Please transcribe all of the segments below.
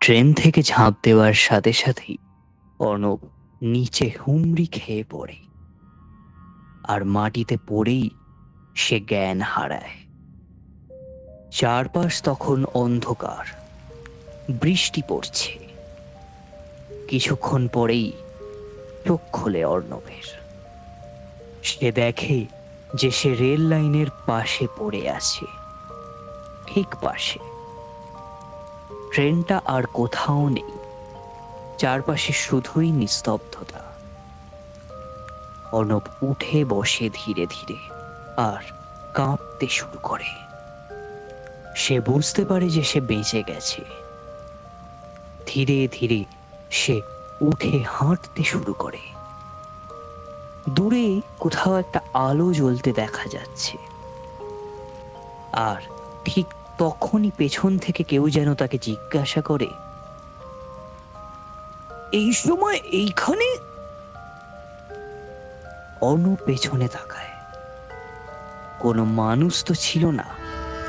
Train থেকে ঝাঁপ দেওয়ার সাথে সাথেই অর্ণব নিচে হুমড়ি খেয়ে পড়ে, আর মাটিতে পড়েই সে জ্ঞান হারায়। চারপাশ তখন অন্ধকার, বৃষ্টি পড়ছে। কিছুক্ষণ পরেই চোখ খোলে অর্ণবের। সে দেখে যে সে রেল লাইনের পাশে পড়ে আছে, ঠিক পাশে। ট্রেনটা আর কোথাও নেই, চারপাশে শুধুই নিস্তব্ধতা। অর্ণব উঠে বসে ধীরে ধীরে, আর কাঁপতে শুরু করে। সে বুঝতে পারে যে সে বেঁচে গেছে। ধীরে ধীরে সে উঠে হাঁটতে শুরু করে। দূরে কোথাও একটা আলো জ্বলতে দেখা যাচ্ছে, আর ঠিক তখনই পেছন থেকে কেউ যেন তাকে জিজ্ঞাসা করে, এই সময় এইখানে? অর্ণব পেছনে তাকায়। কোনো মানুষ তো ছিল না,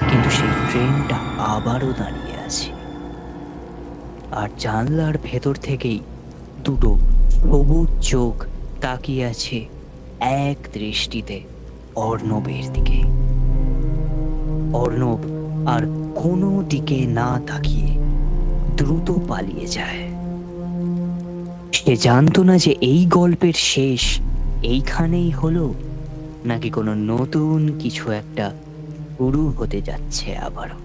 কিন্তু সেই ট্রেনটা আবারও দাঁড়িয়ে আছে, আর জানলার ভেতর থেকেই দুটো সবুজ চোখ তাকিয়ে আছে এক দৃষ্টিতে অর্ণবের দিকে। অর্ণব আর কোনো দিকে না তাকিয়ে দ্রুত পালিয়ে যায়। সে জানতো না যে এই গল্পের শেষ এইখানেই হলো, নাকি কোনো নতুন কিছু একটা শুরু হতে যাচ্ছে আবারও।